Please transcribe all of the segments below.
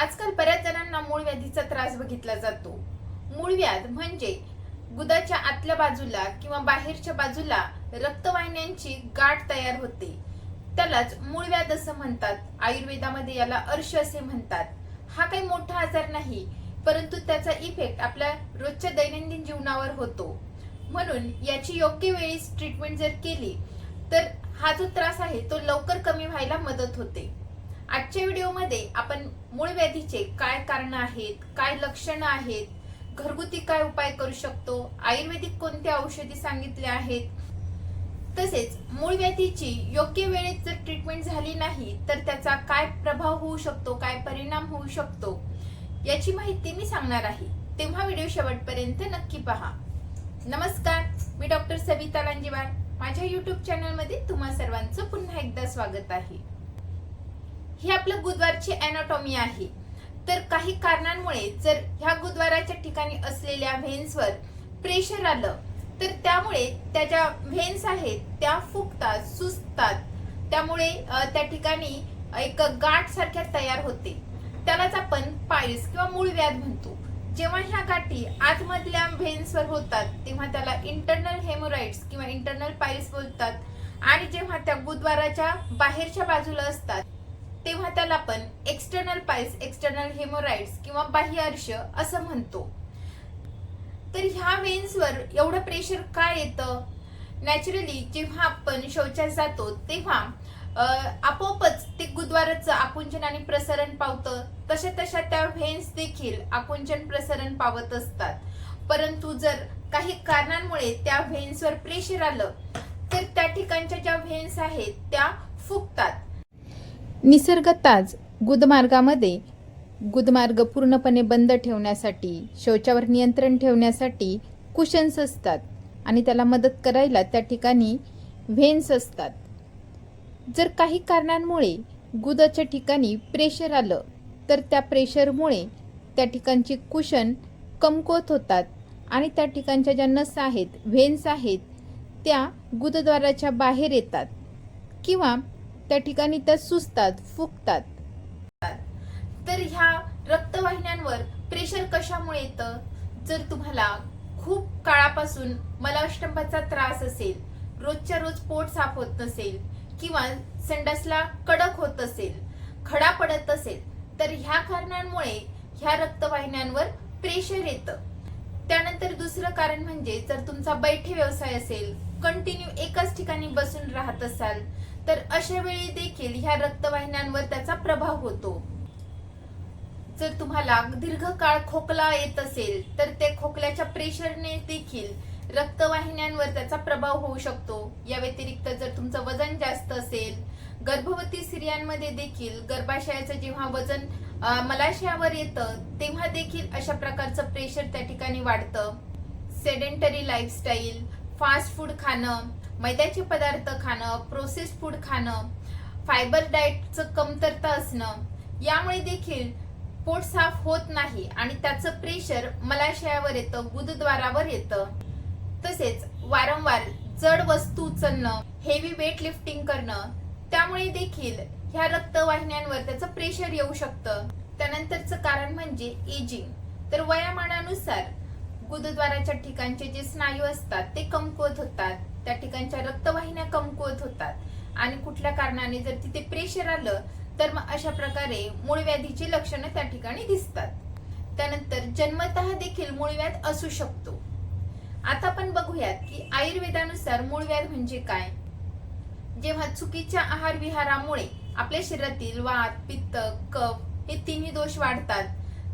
आजकाल बऱ्याच जणांना मूळ व्याधीचा त्रास बघितला जातो। मूळव्याध म्हणजे गुदाच्या आतल्या बाजूला किंवा बाहेरच्या बाजूला रक्तवाहिन्यांची गाठ तयार होते, त्यालाच मूळव्याध असं म्हणतात। आयुर्वेदामध्ये याला अर्श असे म्हणतात। हा काही मोठा आजार नाही, परंतु त्याचा इफेक्ट आपल्या रोजच्या दैनंदिन जीवनावर होतो। म्हणून याची योग्य वेळी ट्रीटमेंट जर केली तर हा जो त्रास आहे तो लवकर कमी व्हायला मदत होते। आजच्या व्हिडिओमध्ये आपण मूळव्याधीचे काय कारण आहेत, काय लक्षणं आहेत, घरगुती काय उपाय करू शकतो, आयुर्वेदिक कोणत्या औषधी सांगितल्या आहेत, तसेच मूळव्याधीची योग्य वेळेत जर ट्रीटमेंट झाली नाही तर त्याचा काय प्रभाव होऊ शकतो, काय परिणाम होऊ शकतो याची माहिती मी सांगणार आहे। तेव्हा व्हिडिओ शेवटपर्यंत नक्की पहा। नमस्कार, मी डॉक्टर सविता लांजेवार। माझ्या YouTube चॅनलमध्ये तुम्हा सर्वांचं पुन्हा एकदा स्वागत आहे। ही आपलं गुदद्वारची अॅनाटॉमी आहे। तर काही कारणांमुळे जर ह्या गुदद्वाराच्या ठिकाणी असलेल्या व्हेन्सवर प्रेशर आलं तर त्यामुळे त्या ज्या व्हेन्स आहेत त्या फुगतात, सुजतात, त्यामुळे त्या ठिकाणी एक गाठ सारख्या तयार होते, त्यालाच आपण पायल्स किंवा मूळव्याध म्हणतो। जेव्हा ह्या गाठी आतमधल्या व्हेन्सवर होतात तेव्हा त्याला इंटरनल हेमोरॉइड्स किंवा इंटरनल पायल्स बोलतात, आणि जेव्हा त्या गुदद्वाराच्या बाहेरच्या बाजूला असतात तेव्हा त्याला आपण एक्सटर्नल पायल्स, एक्सटर्नल हेमोरॉइड्स किंवा बाह्य अर्श असं म्हणतो। तर ह्या व्हेन्सवर एवढं प्रेशर काय येतं? नॅचरली जेव्हा आपण शौचास जातो तेव्हा आपोआपच ते गुदद्वाराचं आकुंचन आणि प्रसरण पावतं, तशा त्या व्हेन्स देखील आकुंचन प्रसरण पावत असतात। परंतु जर काही कारणांमुळे त्या व्हेन्सवर प्रेशर आलं तर त्या ठिकाणच्या ज्या व्हेन्स आहेत त्या फुगतात। निसर्गतःच गुदमार्गामध्ये गुदमार्ग पूर्णपणे बंद ठेवण्यासाठी, शौचावर नियंत्रण ठेवण्यासाठी कुशन्स असतात आणि त्याला मदत करायला त्या ठिकाणी व्हेन्स असतात। जर काही कारणांमुळे गुदाच्या ठिकाणी प्रेशर आलं तर त्या प्रेशरमुळे त्या ठिकाणची कुशन कमकुवत होतात आणि त्या ठिकाणच्या ज्या नस आहेत, व्हेन्स आहेत, त्या गुदद्वाराच्या बाहेर येतात किंवा त्या ठिकाणी त्या सुजतात, फुगतात। तर ह्या रक्तवाहिन्यांवर प्रेशर कशामुळे येतं? जर तुम्हाला खूप काळापासून मलाष्टंभाचा त्रास असेल, रोजच्या रोज पोट साफ होत नसेल किंवा संडासला कडक होत असेल, खडा पडत असेल, तर ह्या कारणांमुळे ह्या रक्तवाहिन्यांवर प्रेशर येतं। त्यानंतर दुसरं कारण म्हणजे जर तुमचा बैठे व्यवसाय असेल, कंटिन्यू एकाच ठिकाणी बसून राहत असाल तर अशा वेळी देखील ह्या रक्तवाहिन्यांवर त्याचा प्रभाव होतो। जर तुम्हाला दीर्घकाळ खोकला येत असेल तर ते खोकल्याच्या प्रेशरने देखील रक्तवाहिन्यांवर त्याचा प्रभाव होऊ शकतो। या व्यतिरिक्त जर तुमचं वजन जास्त असेल, गर्भवती स्त्रियांमध्ये देखील गर्भाशयाचं जेव्हा वजन मलाशयावर येतं तेव्हा देखील अशा प्रकारचं प्रेशर त्या ठिकाणी वाढतं। सेडेंटरी लाईफस्टाईल, फास्ट फूड खाणं, मैद्याचे पदार्थ खाणं, प्रोसेस्ड फूड खाणं, फायबर डाएटचं कमतरता असणं, यामुळे देखील पोट साफ होत नाही आणि त्याचं प्रेशर मलाशयावर येतं, गुदद्वारावर येतं। तसेच वारंवार जड वस्तू उचलणं, हेवी वेट लिफ्टिंग करणं, त्यामुळे देखील ह्या रक्तवाहिन्यांवर त्याचं प्रेशर येऊ शकतं। त्यानंतरचं कारण म्हणजे एजिंग। तर वयामानानुसार गुदद्वाराच्या ठिकाणचे जे स्नायू असतात ते कमकुवत होतात, त्या ठिकाणच्या रक्तवाहिन्या कमकुवत होतात आणि कुठल्या कारणाने जर तिथे प्रेशर आलं तर मग अशा प्रकारे मूळव्याधीची लक्षणं त्या ठिकाणी दिसतात। त्यानंतर जन्मतः देखील मूळव्याध असू शकतो। आता आपण बघूयात की आयुर्वेदानुसार मूळव्याध म्हणजे काय। जेव्हा चुकीच्या आहार विहारामुळे आपल्या शरीरातील वात, पित्त, कफ हे तिन्ही दोष वाढतात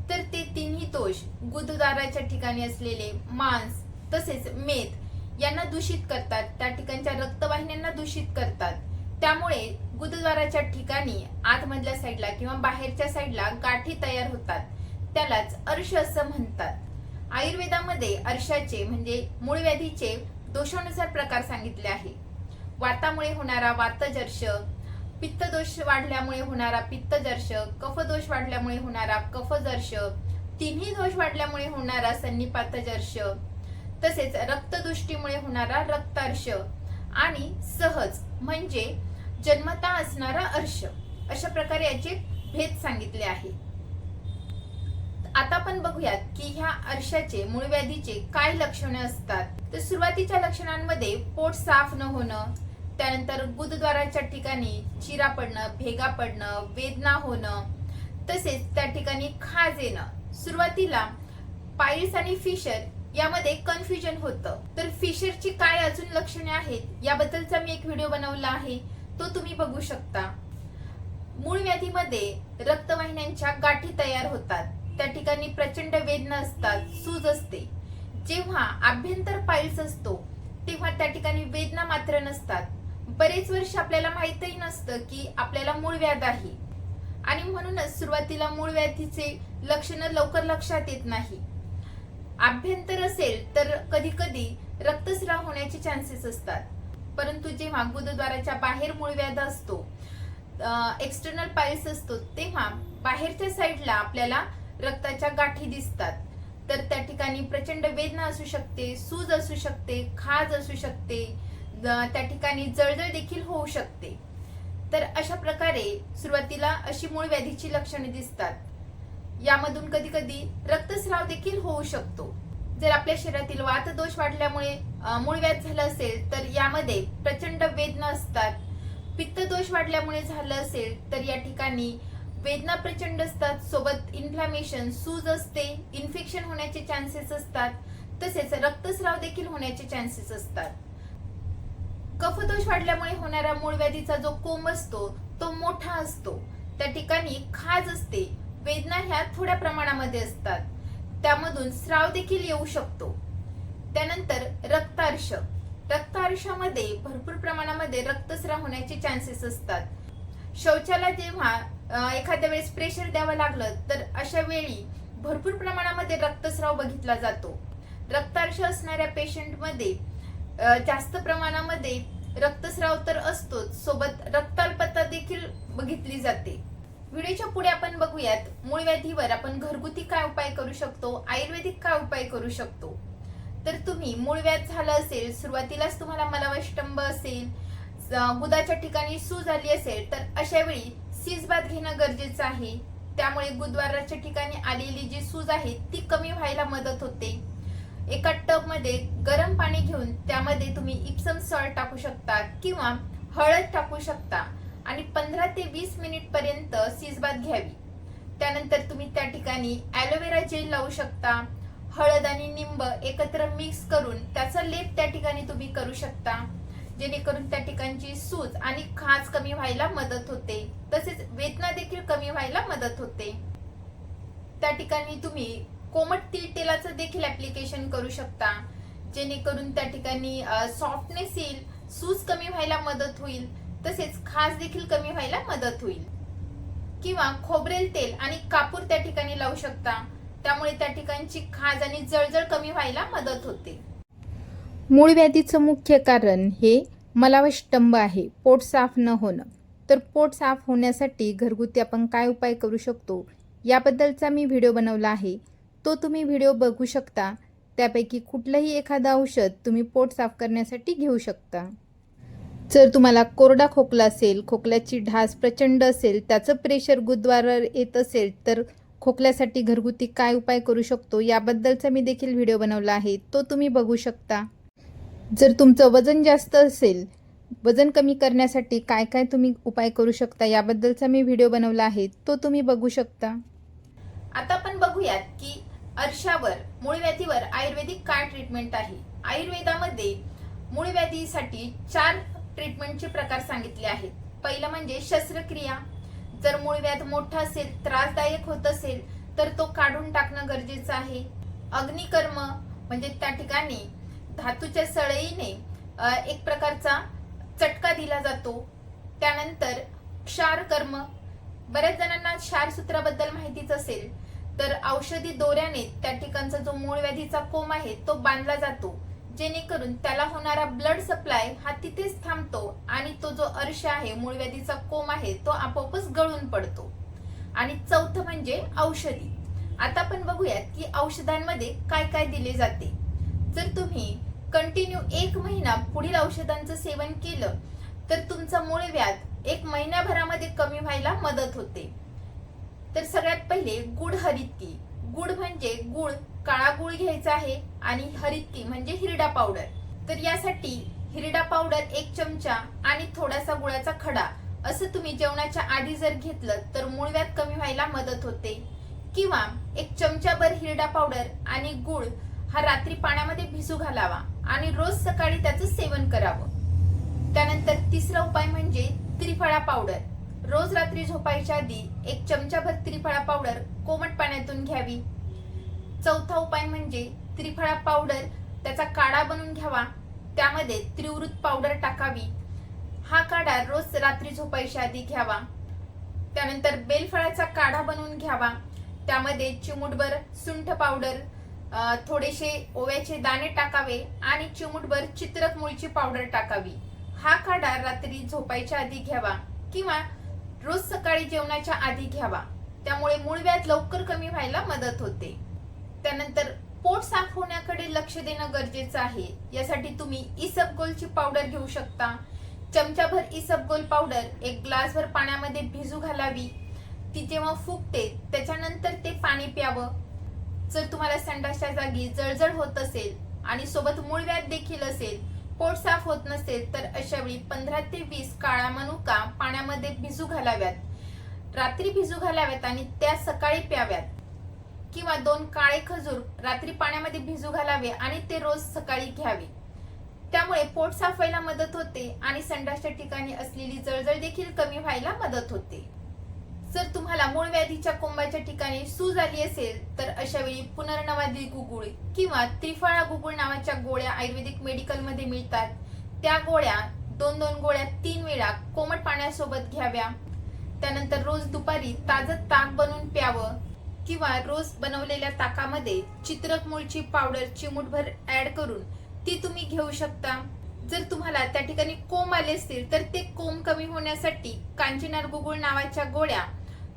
तर ते तिन्ही दोष गुदद्वाराच्या ठिकाणी असलेले मांस तसेच मेद यांना दूषित करतात, त्या ठिकाणच्या रक्तवाहिन्यांना दूषित करतात। त्यामुळे गुदद्वाराच्या ठिकाणी आतमधल्या साईडला किंवा बाहेरच्या साईडला गाठी तयार होतात, त्यालाच अर्श असं म्हणतात। आयुर्वेदामध्ये अर्शाचे म्हणजे मूळव्याधीचे दोषानुसार प्रकार सांगितले आहे। वातामुळे होणारा वातजर्ष, पित्तदोष वाढल्यामुळे होणारा पित्तजर्ष, कफदोष वाढल्यामुळे होणारा कफजर्ष, तिन्ही दोष वाढल्यामुळे होणारा सन्निपातजर्ष, तसेच रक्तदृष्टीमुळे होणारा रक्तार्श आणि सहज म्हणजे जन्मतः असणारा अर्श, अशा प्रकारे याचे भेद सांगितले आहे। आता आपण बघूयात की ह्या अर्शाचे मूळव्याधीचे काय लक्षणे असतात. तर सुरुवातीच्या लक्षणांमध्ये पोट साफ न होणं, त्यानंतर गुदद्वाराच्या ठिकाणी चिरा पडणं, भेगा पडणं, वेदना होणं, तसेच त्या ठिकाणी खाज येणं. सुरुवातीला पाईल्स आणि फिशर यामध्ये कन्फ्युजन होतं. तर फिशरची काय अजून लक्षणे आहेत याबद्दलचा मी एक व्हिडिओ बनवला आहे, तो तुम्ही बघू शकता. मूळव्याधीमध्ये रक्तवाहिन्यांच्या गाठी तयार होतात, त्या ठिकाणी प्रचंड वेदना असतात, सूज असते. जेव्हा आभ्यंतर पाईल्स असतो तेव्हा त्या ठिकाणी वेदना मात्र नसतात. बरेच वर्ष आपल्याला माहितही नसतं की आपल्याला मूळव्याध आहे आणि म्हणूनच सुरुवातीला मूळव्याधीचे लक्षण लवकर लक्षात येत नाही. आभ्यंतर असेल तर कधी कधी रक्तस्राव होण्याचे चान्सेस असतात, परंतु जेव्हा गुदद्वाराच्या बाहेर मूळव्याध असतो, एक्सटर्नल पाईल्स असतो, तेव्हा बाहेरच्या साईडला आपल्याला रक्ताच्या गाठी दिसतात. तर त्या ठिकाणी प्रचंड वेदना असू शकते, सूज असू शकते, खाज असू शकते, त्या ठिकाणी जळजळ देखील होऊ शकते. तर अशा प्रकारे सुरुवातीला अशी मूळव्याधीची लक्षणे दिसतात. यामधून कधी कधी रक्तस्राव देखील होऊ शकतो. जर आपल्या शरीरातील वातदोष वाढल्यामुळे मूळव्याध झालं असेल तर यामध्ये प्रचंड वेदना असतात. पित्तदोष वाढल्यामुळे झालं असेल तर या ठिकाणी वेदना प्रचंड असतात, सोबत इन्फ्लॅमेशन, सूज असते, इन्फेक्शन होण्याचे चान्सेस असतात, तसेच रक्तस्राव देखील होण्याचे चान्सेस असतात. कफदोष वाढल्यामुळे होणारा मूळव्याधीचा जो कोंब असतो तो मोठा असतो, त्या ठिकाणी खाज असते, वेदना ह्या थोड्या प्रमाणामध्ये असतात, त्यामधून स्राव देखील येऊ शकतो. त्यानंतर रक्तार्श, रक्तार्शामध्ये भरपूर प्रमाणामध्ये रक्तस्राव होण्याचे चान्सेस असतात. शौचाला जेव्हा एखाद्या वेळेस प्रेशर द्यावं लागलं तर अशा वेळी भरपूर प्रमाणामध्ये रक्तस्राव बघितला जातो. रक्तार्श असणाऱ्या पेशंटमध्ये जास्त प्रमाणामध्ये रक्तस्राव तर असतोच, सोबत रक्ताल्पता देखील बघितली जाते. व्हिडिओच्या पुढे आपण बघूयात मूळव्याधीवर आपण घरगुती काय उपाय करू शकतो, आयुर्वेदिक काय उपाय करू शकतो. तर तुम्ही मूळव्याध झालं असेल, सुरुवातीलाच तुम्हाला मलवष्टंभ असेल, गुदाच्या ठिकाणी सूज आली असेल तर अशा वेळी सीसबाथ घेणं गरजेचं आहे. त्यामुळे गुदद्वाराच्या ठिकाणी आलेली जी सूज आहे ती कमी व्हायला मदत होते. एका टब मध्ये गरम पाणी घेऊन त्यामध्ये तुम्ही इप्सम सॉल्ट टाकू शकता किंवा हळद टाकू शकता आणि 15 ते 20 मिनिट पर्यंत सीसबाथ घ्यावी. त्यानंतर तुम्ही त्या ठिकाणी ॲलोवेरा जेल लावू शकता. हळद आणि निंब एकत्र मिक्स करून त्याचा लेप त्या ठिकाणी तुम्ही करू शकता, जेणेकरून त्या ठिकाणची सूज आणि खाज कमी व्हायला मदत होते, तसेच वेदना देखील कमी व्हायला मदत होते. त्या ठिकाणी तुम्ही कोमट तीळ तेलाचं देखील ऍप्लिकेशन करू शकता, जेणेकरून त्या ठिकाणी सॉफ्टनेस येईल, सूज कमी व्हायला मदत होईल, तसेच खाज देखील कमी व्हायला मदत होईल. किंवा खोबरेल तेल आणि कापूर त्या ठिकाणी लावू शकता, त्यामुळे त्या ठिकाणची खाज आणि जळजळ कमी व्हायला मदत होते. मूळव्याधीचं मुख्य कारण हे मलावष्टंभ आहे, पोट साफ न होणं. तर पोट साफ होण्यासाठी घरगुती आपण काय उपाय करू शकतो याबद्दलचा मी व्हिडिओ बनवला आहे, तो तुम्ही व्हिडिओ बघू शकता. त्यापैकी कुठलंही एखादं औषध तुम्ही पोट साफ करण्यासाठी घेऊ शकता. जर तुम्हाला कोरडा खोकला असेल, खोकल्याची ढास प्रचंड असेल, त्याचं प्रेशर गुदद्वारावर येत असेल तर खोकल्यासाठी घरगुती काय उपाय करू शकतो याबद्दलचा मी देखील व्हिडिओ बनवला आहे, तो तुम्ही बघू शकता. जर तुमचं वजन जास्त असेल, वजन कमी करण्यासाठी काय काय तुम्ही उपाय करू शकता याबद्दलचा मी व्हिडिओ बनवला आहे, तो तुम्ही बघू शकता. आता आपण बघूयात की अर्शावर मूळव्याधीवर आयुर्वेदिक काय ट्रीटमेंट आहे. आयुर्वेदामध्ये मूळव्याधीसाठी 4 ट्रीटमेंटचे प्रकार सांगितले आहेत. पहिलं म्हणजे शस्त्रक्रिया. जर मूळव्याध मोठा असेल, त्रासदायक होत असेल तर तो काढून टाकणं गरजेचं आहे. अग्निकर्म म्हणजे त्या ठिकाणी धातूच्या सळईने एक प्रकारचा चटका दिला जातो. त्यानंतर क्षार कर्म, बऱ्याच जणांना क्षारसूत्राबद्दल माहितीच असेल, तर औषधी दोऱ्याने त्या ठिकाणचा जो मूळव्याधीचा कोंब आहे तो बांधला जातो, जेणेकरून त्याला होणारा ब्लड सप्लाय हा तिथेच थांबतो आणि तो जो अर्श आहे, मूळव्याधीचा कोंब आहे, तो आपोआपच गळून पडतो. आणि चौथं म्हणजे औषधी. आता आपण बघूयात की औषधांमध्ये काय काय दिले जाते. जर तुम्ही कंटिन्यू 1 महिना पुढील औषधांचं सेवन केलं तर तुमचा मूळव्याध 1 महिन्याभरामध्ये कमी व्हायला मदत होते. तर सगळ्यात पहिले गुड हरितकी. गुड म्हणजे गुळ, काळा गुळ घ्यायचा आहे आणि हरितकी म्हणजे हिरडा पावडर. तर यासाठी हिरडा पावडर 1 चमचा आणि थोडासा गुळाचा खडा असं तुम्ही जेवणाच्या आधी जर घेतलं तर मूळव्याध कमी व्हायला मदत होते. किंवा 1 चमचाभर हिरडा पावडर आणि गुळ हा रात्री पाण्यामध्ये भिजू घालावा आणि रोज सकाळी त्याचं सेवन करावं. त्यानंतर तिसरा उपाय म्हणजे त्रिफळा पावडर. रोज रात्री झोपायच्या आधी 1 चमचाभर त्रिफळा पावडर कोमट पाण्यातून घ्यावी. चौथा उपाय म्हणजे त्रिफळा पावडर त्याचा काढा बनवून घ्यावा, त्यामध्ये त्रिवृत पावडर टाकावी. हा काढा रोज रात्री झोपायच्या आधी घ्यावा. त्यानंतर बेलफळाचा काढा बनवून घ्यावा, त्यामध्ये चिमूटभर सुंठ पावडर, थोडेसे ओव्याचे दाणे टाकावे आणि चिमूटभर चित्रक मूळची पावडर टाकावी. हा काढा रात्री झोपायच्या आधी घ्यावा किंवा रोज सकाळी जेवणाच्या आधी घ्यावा, त्यामुळे मूळव्याध लवकर कमी व्हायला मदत होते. त्यानंतर पोट साफ होण्याकडे लक्ष देणं गरजेचं आहे. यासाठी तुम्ही इसबगोलची पावडर घेऊ शकता. चमचाभर इसबगोल पावडर 1 ग्लासभर पाण्यामध्ये भिजू घालावी. ती जेव्हा फुगते त्याच्यानंतर ते पाणी प्यावं. जर तुम्हाला संडासच्या जागी जळजळ होत असेल आणि सोबत मूळव्याध देखील असेल, पोट साफ होत नसेल, तर अशा वेळी 15 ते 20 काळा मनुका पाण्यामध्ये भिजू घालाव्यात. रात्री भिजू घालाव्यात आणि त्या सकाळी प्याव्यात. किंवा 2 काळे खजूर रात्री पाण्यामध्ये भिजू घालावे आणि ते रोज सकाळी घ्यावे. त्यामुळे पोट साफ व्हायला मदत होते आणि संडासच्या ठिकाणी असलेली जळजळ देखील कमी व्हायला मदत होते. जर तुम्हाला मूळव्याधीच्या कोंबाच्या ठिकाणी सूज आली असेल तर अशा वेळी पुनर्नवादी गुगुळ किंवा त्रिफळा गुगुळ नावाच्या गोळ्या आयुर्वेदिक मेडिकल मध्ये मिळतात. त्या गोळ्या 2-2 गोळ्या 3 वेळा कोमट पाण्यासोबत घ्याव्या. त्यानंतर रोज दुपारी ताजं ताक बनवून प्यावं किंवा रोज बनवलेल्या ताकामध्ये चित्रक मूळची पावडर चिमूटभर ऍड करून ती तुम्ही घेऊ शकता. जर तुम्हाला त्या ठिकाणी कोंब आले असतील तर ते कोंब कमी होण्यासाठी कांचीनार गुगुळ नावाच्या गोळ्या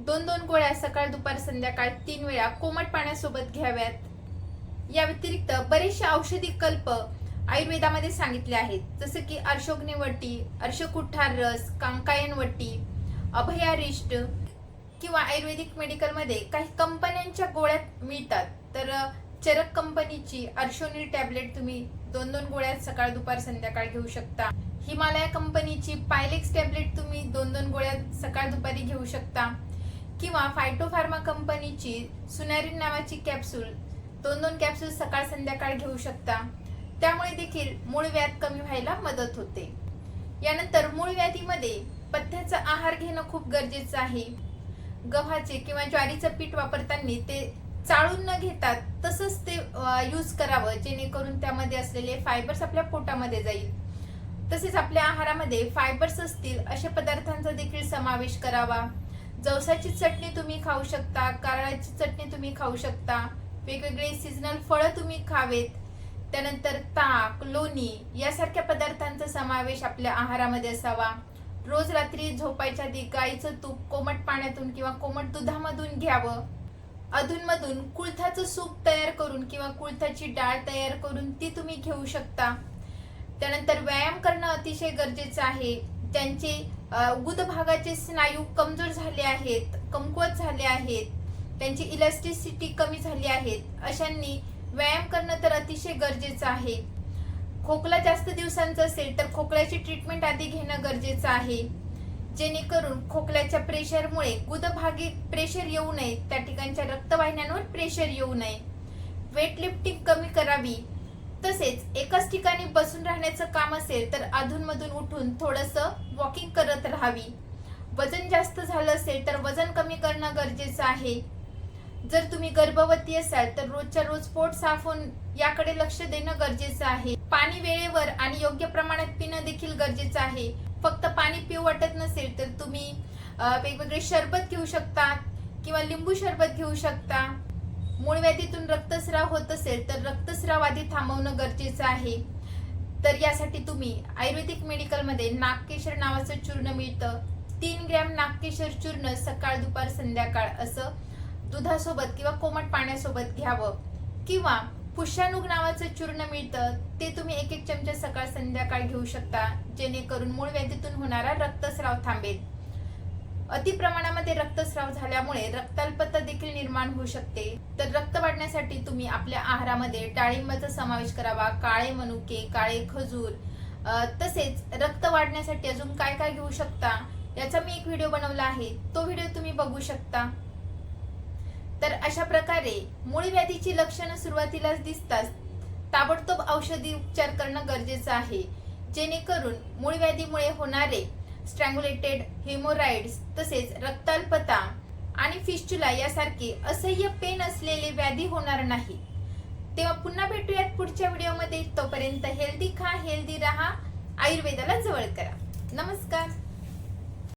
2-2 गोळ्या सकाळ दुपार संध्याकाळ 3 वेळा कोमट पाण्यासोबत घ्याव्यात. या व्यतिरिक्त बरेचसे औषधी कल्प आयुर्वेदामध्ये सांगितले आहेत, जसं की अर्शोग्निवटी, अर्शकुठार रस, कांकायनवटी, अभयारिष्ट किंवा आयुर्वेदिक मेडिकल मध्ये काही कंपन्यांच्या गोळ्या मिळतात. तर चरक कंपनीची अर्शोनिल टॅबलेट तुम्ही 2-2 गोळ्या सकाळ दुपार संध्याकाळ घेऊ शकता. हिमालया कंपनीची पायलेक्स टॅबलेट तुम्ही 2-2 गोळ्या सकाळ दुपारी घेऊ शकता. किंवा फायटोफार्मा कंपनीची सुनॅरिन नावाची कॅप्सूल 2-2 कॅप्सूल सकाळ संध्याकाळ घेऊ शकता. त्यामुळे देखील मूळव्याध कमी व्हायला मदत होते. यानंतर मूळव्याधीमध्ये पथ्याचा आहार घेणं खूप गरजेचं आहे. गव्हाचे किंवा ज्वारीचं पीठ वापरताना ते चाळून न घेता तसंच ते यूज करावं, जेणेकरून त्यामध्ये असलेले फायबर्स आपल्या पोटामध्ये जाईल. तसेच आपल्या आहारामध्ये फायबर्स असतील अशा पदार्थांचा देखील समावेश करावा. जवसाची चटणी तुम्ही खाऊ शकता, कारळाची चटणी तुम्ही खाऊ शकता, वेगवेगळे सीजनल फळं तुम्ही खावेत. त्यानंतर ताक, लोणी यासारख्या पदार्थांचा समावेश आपल्या आहारामध्ये असावा. रोज रात्री झोपायच्या आधी गाईचं तूप कोमट पाण्यातून किंवा कोमट दुधामधून घ्यावं. अधूनमधून कुळथाचं सूप तयार करून किंवा कुळथाची डाळ तयार करून ती तुम्ही घेऊ शकता. त्यानंतर व्यायाम करणं अतिशय गरजेचं आहे. ज्यांचे गुद भागाचे स्नायू कमजोर झाले आहेत, कमकुवत झाले आहेत, त्यांची इलास्टिसिटी कमी झाली आहेत, अशांनी व्यायाम करणं तर अतिशय गरजेचं आहे. खोकला जास्त दिवसांचा असेल तर खोकल्याची ट्रीटमेंट आधी घेणं गरजेचं आहे, जेणेकरून खोकल्याच्या प्रेशरमुळे गुदभागी प्रेशर येऊ नये, त्या ठिकाणच्या रक्तवाहिन्यांवर प्रेशर येऊ नये. वेट लिफ्टिंग कमी करावी. तसेच एकाच ठिकाणी बसून राहण्याचं काम असेल तर अधूनमधून उठून थोडंसं वॉकिंग करत राहावी. वजन जास्त झालं असेल तर वजन कमी करणं गरजेचं आहे. जर तुम्ही गर्भवती असाल तर रोजच्या रोज पोट साफ होऊन याकडे लक्ष देणं गरजेचं आहे. पाणी वेळेवर आणि योग्य प्रमाणात पिणं देखील गरजेचं आहे. फक्त पाणी पिऊ वाटत नसेल तर तुम्ही वेगवेगळे शरबत घेऊ शकता किंवा लिंबू शरबत घेऊ शकता. मूळव्याधीतून रक्तस्राव होत असेल तर रक्तस्राव आधी थांबवणं गरजेचं आहे. तर यासाठी तुम्ही आयुर्वेदिक मेडिकलमध्ये नागकेशर नावाचं चूर्ण मिळतं. 3 ग्रॅम नागकेशर चूर्ण सकाळ दुपार संध्याकाळ असं दुधासोबत किंवा कोमट पाण्यासोबत घ्यावं. किंवा पुष्यानुग नावाचं चूर्ण मिळतं, ते तुम्ही 1-1 चमचा सकाळ संध्याकाळ घेऊ शकता, जेणेकरून मूळव्याधीतून होणारा रक्तस्राव थांबेल. अति प्रमाणामध्ये रक्तस्राव झाल्यामुळे रक्ताल्पता देखील निर्माण होऊ शकते. तर रक्त वाढण्यासाठी तुम्ही आपल्या आहारामध्ये डाळिंबाचा समावेश करावा, काळे मनुके, काळे खजूर, तसेच रक्त वाढण्यासाठी अजून काय काय घेऊ शकता याचा मी एक व्हिडिओ बनवला आहे, तो व्हिडिओ तुम्ही बघू शकता. तर अशा प्रकारे मूळ व्याधीची लक्षणं सुरुवातीलाच दिसतात ताबडतोब औषधी उपचार करणं गरजेचं आहे, जेणेकरून मूळ व्याधीमुळे होणारे स्ट्रँग्युलेटेड, हेमोराइड्स, तसेच रक्ताल्पता आणि फिस्टुला यासारखे असह्य पेन असलेले व्याधी होणार नाही. तेव्हा पुन्हा भेटूयात पुढच्या व्हिडिओमध्ये. तोपर्यंत हेल्दी खा, हेल्दी राहा, आयुर्वेदाला जवळ करा. नमस्कार.